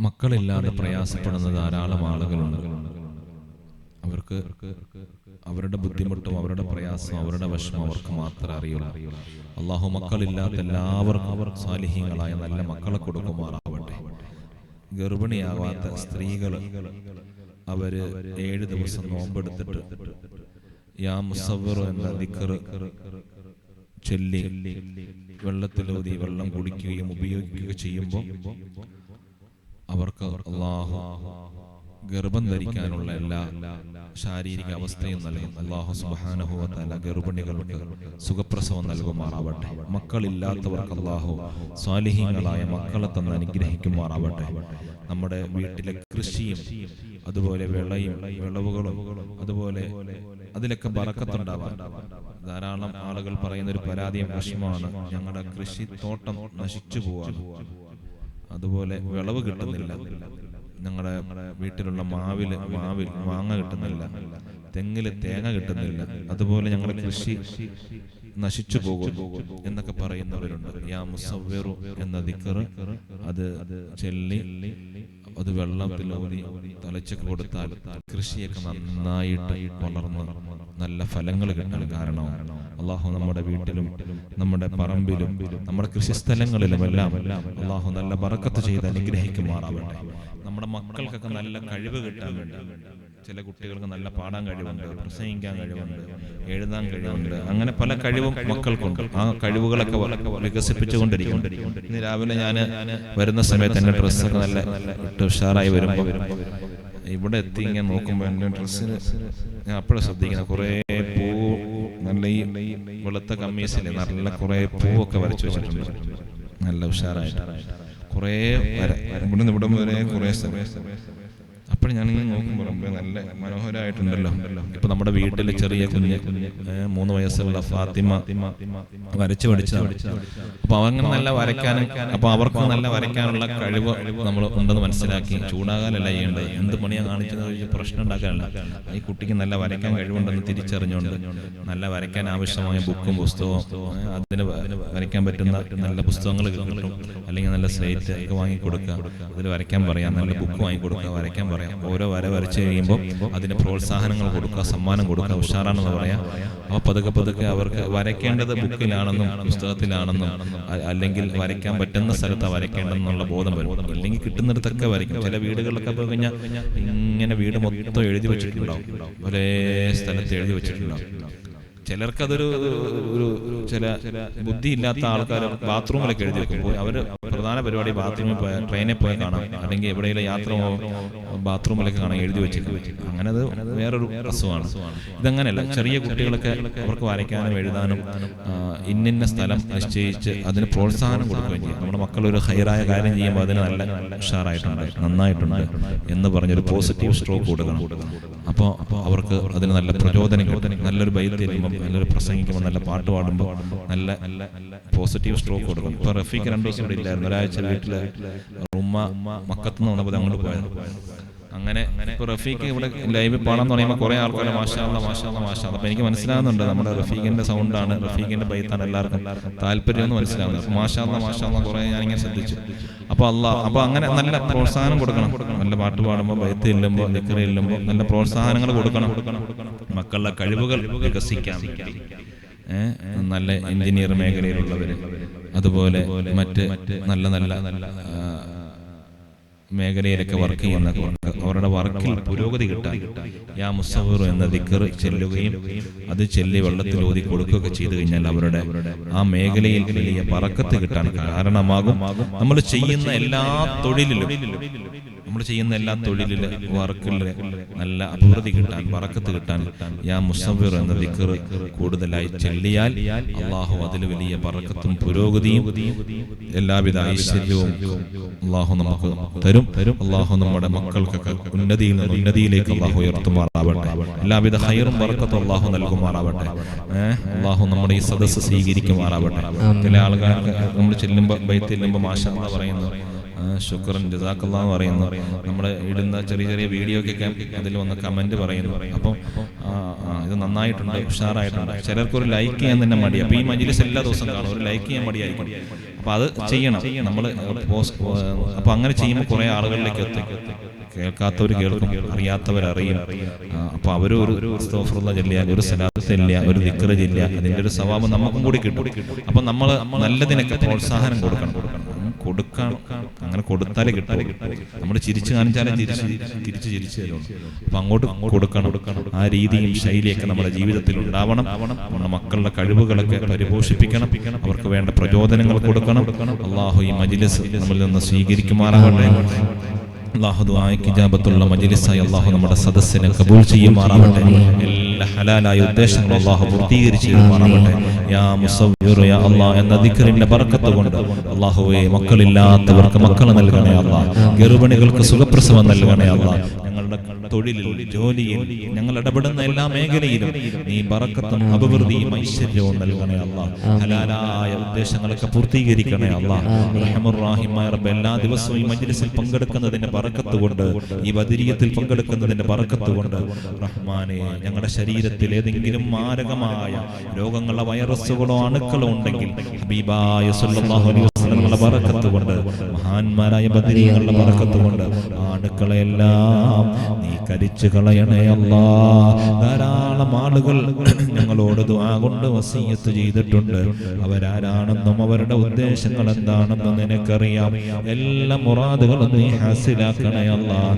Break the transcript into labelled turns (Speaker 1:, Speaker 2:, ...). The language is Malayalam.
Speaker 1: മക്കളില്ലാതെ പ്രയാസപ്പെടുന്ന ധാരാളം ആളുകളുണ്ട്. അവർക്ക് അവരുടെ ബുദ്ധിമുട്ടും അവരുടെ പ്രയാസവും അവരുടെ വിഷമം അവർക്ക് മാത്രമേ അറിയുള്ളൂ. അള്ളാഹു മക്കളില്ലാത്ത എല്ലാവർക്കും സാലിഹീങ്ങളായ നല്ല മക്കളെ കൊടുക്കുമാറാവട്ടെ. ഗർഭിണിയാവാത്ത സ്ത്രീകൾ അവര് 7 ദിവസം നോമ്പെടുത്തിട്ട് യാ മുസവ്വിർ എന്ന ദിക്ർ ചൊല്ലി വെള്ളത്തിലൂതി വെള്ളം കുടിക്കുകയും ഉപയോഗിക്കുകയും ചെയ്യുമ്പോൾ അവർക്ക് അള്ളാഹു ഗർഭം ധരിക്കാനുള്ള എല്ലാ ശാരീരിക അവസ്ഥയും നൽകും. അള്ളാഹു സുബ്ഹാനഹു വ തആല ഗർഭിണികൾക്ക് സുഖപ്രസവം നൽകുമാറാവട്ടെ. മക്കളില്ലാത്തവർക്ക് അള്ളാഹു സ്വാലിഹീങ്ങളായ മക്കളെ തന്ന് അനുഗ്രഹിക്കുമാറാവട്ടെ. നമ്മുടെ വീട്ടിലെ കൃഷിയും അതുപോലെ വിളവുകളും അതുപോലെ അതിലൊക്കെ ബറക്കത്തുണ്ടാവാൻ ധാരാളം ആളുകൾ പറയുന്നൊരു പരാതിയും വിഷമമാണ്, ഞങ്ങളുടെ കൃഷിത്തോട്ടം നശിച്ചു പോവാണ്, അതുപോലെ വിളവ് കിട്ടുന്നില്ല, ഞങ്ങളുടെ വീട്ടിലുള്ള മാവിൽ മാങ്ങ കിട്ടുന്നില്ല, തെങ്ങില് തേങ്ങ കിട്ടുന്നില്ല, അതുപോലെ ഞങ്ങളുടെ കൃഷി നശിച്ചു പോകുന്നു എന്നൊക്കെ പറയുന്നവരുണ്ട്. യാ മുസവ്വിറു എന്ന ദിക്ർ അത് ചൊല്ലി അത് വെള്ളത്തിലൂതി തളിച്ചൊക്കെ കൊടുത്താൽ കൃഷിയൊക്കെ നന്നായിട്ട് വളർന്ന് നല്ല ഫലങ്ങൾ കിട്ടാൻ കാരണമാണ്. അള്ളാഹു നമ്മുടെ വീട്ടിലും നമ്മുടെ പറമ്പിലും നമ്മുടെ കൃഷിസ്ഥലങ്ങളിലുമെല്ലാം അള്ളാഹു നല്ല ബറക്കത്ത് ചെയ്ത് അനുഗ്രഹിക്കുമാറാവട്ടെ. നമ്മുടെ മക്കൾക്കൊക്കെ നല്ല കഴിവ് കിട്ടാൻ വേണ്ടി, ചില കുട്ടികൾക്ക് നല്ല പാടാൻ കഴിവുണ്ട്, പ്രസംഗിക്കാൻ കഴിവുണ്ട്, എഴുതാൻ കഴിവുണ്ട്, അങ്ങനെ പല കഴിവും മക്കൾക്കുണ്ട്. ആ കഴിവുകളൊക്കെ വികസിപ്പിച്ചുകൊണ്ടിരിക്കും. ഇന്ന് രാവിലെ ഞാൻ വരുന്ന സമയത്ത് എൻ്റെ ഡ്രസ്സൊക്കെ നല്ല ഇട്ട് ഉഷാറായി വരുമ്പോൾ ഇവിടെ എത്തി ഇങ്ങനെ നോക്കുമ്പോൾ എൻ്റെ ഡ്രസ്സിന് ഞാൻ അപ്പോഴും ശ്രദ്ധിക്കുന്നത് കുറേ പൂ, നല്ല ഈ വെളുത്ത കമ്മീസിൽ നല്ല കുറേ പൂവൊക്കെ വരച്ചു വെച്ചിട്ടുണ്ട്, നല്ല ഉഷാറായിട്ട് കുറേ ഇവിടുന്ന് ഇവിടം വരെ കുറേ അപ്പോൾ ഞാനിങ്ങനെ നോക്കുമ്പോൾ നല്ല മനോഹരമായിട്ടുണ്ടല്ലോ. ഇപ്പൊ നമ്മുടെ വീട്ടിൽ ചെറിയ കുഞ്ഞ് 3 വയസ്സുള്ള ഫാത്തിമ വരച്ചു പഠിച്ചതാണ്. അപ്പൊ അങ്ങനെ നല്ല വരയ്ക്കാനും, അപ്പൊ അവർക്ക് നല്ല വരയ്ക്കാനുള്ള കഴിവ് നമ്മൾ ഉണ്ടെന്ന് മനസ്സിലാക്കി ചൂടാകാനല്ല ചെയ്യേണ്ടത്, എന്ത് പണിയാ കാണിച്ചത് പ്രശ്നം ഉണ്ടാക്കാനല്ല. ഈ കുട്ടിക്ക് നല്ല വരയ്ക്കാൻ കഴിവുണ്ടെന്ന് തിരിച്ചറിഞ്ഞുകൊണ്ട് നല്ല വരയ്ക്കാൻ ആവശ്യമായ ബുക്കും പുസ്തകവും അതിന് വരയ്ക്കാൻ പറ്റുന്ന നല്ല പുസ്തകങ്ങൾ കിട്ടും, അല്ലെങ്കിൽ നല്ല സ്ലേറ്റ് ഒക്കെ വാങ്ങിക്കൊടുക്കുക, അതിൽ വരയ്ക്കാൻ പറയാം, നല്ല ബുക്ക് വാങ്ങിക്കൊടുക്കുക, വരയ്ക്കാൻ പറയാം. ഓരോ വര വരച്ച് കഴിയുമ്പോൾ അതിന് പ്രോത്സാഹനങ്ങൾ കൊടുക്കുക, സമ്മാനം കൊടുക്കുക, ഉഷാറാണെന്ന് പറയാം. അപ്പോൾ പതുക്കെ അവർക്ക് വരയ്ക്കേണ്ടത് ബുക്കിലാണെന്നും പുസ്തകത്തിലാണെന്നും അല്ലെങ്കിൽ വരയ്ക്കാൻ പറ്റുന്ന സ്ഥലത്താണ് വരയ്ക്കേണ്ടതെന്നുള്ള ബോധം വരും. അല്ലെങ്കിൽ കിട്ടുന്നിടത്തൊക്കെ വരയ്ക്കും. ചില വീടുകളിലൊക്കെ പോയി കഴിഞ്ഞാൽ ഇങ്ങനെ വീട് മൊത്തം എഴുതി വെച്ചിട്ടുണ്ടാവും, ഒരേ സ്ഥലത്ത് എഴുതി വെച്ചിട്ടുണ്ടാവും. ചിലർക്കതൊരു ചില ബുദ്ധിയില്ലാത്ത ആൾക്കാർ ബാത്റൂമിലൊക്കെ എഴുതി വെക്കും. അവര് പ്രധാന പരിപാടി ബാത്റൂമിൽ പോയ ട്രെയിനിൽ പോയി കാണാം, അല്ലെങ്കിൽ എവിടെയെങ്കിലും യാത്ര ബാത്റൂമിലൊക്കെ കാണാൻ എഴുതി വെച്ചിട്ട്, അങ്ങനെ അത് വേറൊരു അസുഖമാണ്. ഇതങ്ങനെയല്ല, ചെറിയ കുട്ടികളൊക്കെ അവർക്ക് വരയ്ക്കാനും എഴുതാനും ഇന്നിന്ന സ്ഥലം നിശ്ചയിച്ച് അതിന് പ്രോത്സാഹനം കൊടുക്കുകയും ചെയ്യും. നമ്മുടെ മക്കൾ ഒരു ഹൈറായ കാര്യം ചെയ്യുമ്പോൾ അതിന് നല്ല ഉഷാറായിട്ടുണ്ട്, നന്നായിട്ടുണ്ട് എന്ന് പറഞ്ഞൊരു പോസിറ്റീവ് സ്ട്രോക്ക് കൊടുക്കണം. അപ്പോൾ അവർക്ക് അതിന് നല്ല പ്രചോദനം കിട്ടും. നല്ലൊരു ബൈറ്റ് ചെല്ലുമ്പോൾ, നല്ലൊരു പ്രസംഗിക്കുമ്പോൾ, നല്ല പാട്ട് പാടുമ്പോൾ നല്ല പോസിറ്റീവ് സ്ട്രോക്ക് കൊടുക്കും. ഇപ്പൊ റഫീഖ് 2 ദിവസം ഇവിടെ ഇല്ലായിരുന്നു, ഒരാഴ്ച വീട്ടില് ഉമ്മ മക്കത്തുനിന്ന് വന്നപ്പോൾ അങ്ങോട്ട് പോയത്. അങ്ങനെ ഇപ്പൊ റഫീഖ് ഇവിടെ ലൈവ് പാടാൻ തുടങ്ങിയപ്പോൾ കുറെ ആൾക്കാർ മാഷാ അല്ലാഹ് മാഷാ അല്ലാഹ് മാഷാ അല്ലാഹ്. അപ്പൊ എനിക്ക് മനസ്സിലാകുന്നുണ്ട് നമ്മുടെ റഫീഖിന്റെ സൗണ്ടാണ്, റഫീഖിന്റെ ബൈത്താണ് എല്ലാവർക്കും താല്പര്യം എന്ന് മനസ്സിലാകുന്നത്. മാഷാ അല്ലാഹ് മാഷാ അല്ലാഹ് കുറെ ഞാനിങ്ങനെ ശ്രദ്ധിച്ചു. അപ്പൊ അങ്ങനെ നല്ല പ്രോത്സാഹനം കൊടുക്കണം. നല്ല പാട്ട് പാടുമ്പോൾ, ബൈത്ത് ചെല്ലുമ്പോൾ, ദിക്ർ ചെല്ലുമ്പോൾ നല്ല പ്രോത്സാഹനങ്ങൾ കൊടുക്കണം. മക്കളുടെ കഴിവുകൾ വികസിക്കാൻ വേണ്ടി നല്ല എഞ്ചിനീയർ മേഖലയിലുള്ളവര്, അതുപോലെ മറ്റ് നല്ല നല്ല മേഖലയിലൊക്കെ വർക്ക് ചെയ്യുന്ന അവരുടെ വർക്കിൽ പുരോഗതി കിട്ടാൻ യാ മുസവ്വിർ എന്ന ദിക്ർ ചെല്ലുകയും അത് ചെല്ലി വെള്ളത്തിൽ ഊതി കൊടുക്കുകയൊക്കെ ചെയ്തു കഴിഞ്ഞാൽ അവരുടെ ആ മേഖലയിൽ വലിയ ബറക്കത്ത് കിട്ടാൻ കാരണമാകും. നമ്മൾ ചെയ്യുന്ന എല്ലാ തൊഴിലിലും വർക്കിൽ നല്ല അഭിവൃദ്ധി കിട്ടാൻ, ബറക്കത്ത് കിട്ടാൻ യാ മുസവ്വിർ എന്ന ദിക്ർ കൂടുതലായി ചെല്ലിയാൽ അള്ളാഹു അതിൽ വലിയ ബറക്കത്തും പുരോഗതിയും എല്ലാവിധ ഐശ്വര്യവും അള്ളാഹു നമുക്ക് തരും. അള്ളാഹു നമ്മുടെ മക്കൾക്കൊക്കെ ഉന്നതിയിലേക്ക് അള്ളാഹു ഉയർത്തുമാറാവട്ടെ. എല്ലാവിധ ഹൈറും ബറക്കത്തും അള്ളാഹു നൽകുമാറാവട്ടെ. അള്ളാഹു നമ്മുടെ ഈ സദസ്സ് സ്വീകരിക്കുമാറാവട്ടെ. ചില ആളുകൾക്ക് നമ്മൾ ചെല്ലുമ്പോൾ ബൈത്ത് ചെല്ലുമ്പോൾ മാഷാ അല്ലാഹ് പറയുന്നു, ശുക്രൻ ജസാക്കല്ലാഹ് എന്ന് പറയുന്നു, നമ്മുടെ ഇടുന്ന ചെറിയ വീഡിയോ ഒക്കെ അതിൽ വന്ന് കമന്റ് പറയുന്നു. അപ്പം ഇത് നന്നായിട്ടുണ്ട്, ഉഷാറായിട്ടുണ്ട്. ചിലർക്കൊരു ലൈക്ക് ചെയ്യാൻ തന്നെ മടിയാണ്. അപ്പൊ ഈ മജ്‌ലിസ് എല്ലാ ദിവസവും കാണും, ഒരു ലൈക്ക് ചെയ്യാൻ മടിയായിരിക്കും. അപ്പൊ അത് ചെയ്യണം നമ്മൾ. അപ്പൊ അങ്ങനെ ചെയ്യുമ്പോൾ കുറെ ആളുകളിലേക്ക് എത്തും. കേൾക്കാത്തവർ കേൾക്കും, അറിയാത്തവരറിയും. അപ്പൊ അവരൊരു അസ്തഗ്ഫിറുല്ലാഹ് ചൊല്ലിയാൽ, ഒരു സലാത്ത് ചൊല്ലിയാൽ, ഒരു ദിക്ർ ചൊല്ലിയാൽ അതിന്റെ ഒരു സവാബ് നമുക്കും കൂടി കിട്ടും. അപ്പൊ നമ്മൾ നല്ലതിനൊക്കെ പ്രോത്സാഹനം കൊടുക്കണം. അങ്ങനെ കൊടുത്താലേ കിട്ടും. നമ്മൾ ചിരിച്ചു കാണിച്ചാലേ തിരിച്ചു തരും. അപ്പൊ അങ്ങോട്ട് കൊടുക്കണം. ആ രീതിയും ശൈലിയൊക്കെ നമ്മുടെ ജീവിതത്തിൽ ഉണ്ടാവണം. നമ്മുടെ മക്കളുടെ കഴിവുകളൊക്കെ പരിപോഷിപ്പിക്കണം. അവർക്ക് വേണ്ട പ്രചോദനങ്ങൾ കൊടുക്കണം. അല്ലാഹു ഈ മജ്ലിസ് നമ്മളിൽ നിന്ന് സ്വീകരിക്കുമാറാവട്ടെ. അല്ലാഹു ദുആക്ക് ഇജാബത്തുള്ള മജ്ലിസായി അല്ലാഹു നമ്മുടെ സദസ്സിനെ കബൂൽ ചെയ്യുമാറാവട്ടെ. എല്ലാ ഹലാലായ ഉദ്ദേശങ്ങളും അല്ലാഹു പൂർത്തീകരിച്ചു തരുമാറാവട്ടെ. യാ മുസവ്വിർ യാ അല്ലാഹ് എന്ന ദിക്റിന്റെ ബറക്കത്ത് കൊണ്ട് അല്ലാഹുവേ മക്കളില്ലാത്തവർക്ക് മക്കൾ നൽകണേ അല്ലാഹ്. ഗർഭിണികൾക്ക് സുഖപ്രസവം നൽകണേ അല്ലാഹ്. ഞങ്ങളുടെ തൊഴിലിൽ, ജോലിയിൽ, ഞങ്ങൾ ഇടപെടുന്ന എല്ലാ മേഖലയിലും നീ ബറക്കത്തും അഭിവൃദ്ധിയും ഐശ്വര്യവും നൽകണേ അല്ലാഹ്. ഹലാലായ ഉദ്ദേശങ്ങളൊക്കെ പൂർത്തീകരിക്കണേ അല്ലാഹ്. റഹ്മാനുർ റഹീമായ റബ്ബ്, എല്ലാ ദിവസവും ഈ മജ്ലിസിൽ പങ്കെടുക്കുന്നതിന്റെ ബറക്കത്ത് കൊണ്ട്, ഈ ബദരിയത്തിൽ പങ്കെടുക്കുന്നതിന്റെ ബറക്കത്ത് കൊണ്ട് റഹ്മാനെ, ഞങ്ങളുടെ ശരീരത്തിൽ ഏതെങ്കിലും മാരകമായ രോഗങ്ങളോ വൈറസുകളോ അണുക്കളോ ഉണ്ടെങ്കിൽ ഹബീബായ സല്ലല്ലാഹു അലൈഹി വസല്ലമയുടെ ബറക്കത്ത് കൊണ്ട്, മഹാന്മാരായ ബദരീങ്ങളുടെ ബറക്കത്ത് കൊണ്ട് അണുക്കളെല്ലാം നീ കരിച്ചു കളയണേ അല്ലാഹ്. ധാരാളം ആളുകൾ ഞങ്ങളോട് ദുആ കൊണ്ട് വസിയത്ത് ചെയ്തിട്ടുണ്ട്. അവരാരാണെന്നും അവരുടെ ഉദ്ദേശങ്ങൾ എന്താണെന്നും നിനക്കറിയാം. എല്ലാ മുറാദുകളും നീ ഹാസിലാക്കണേ അല്ലാഹ്.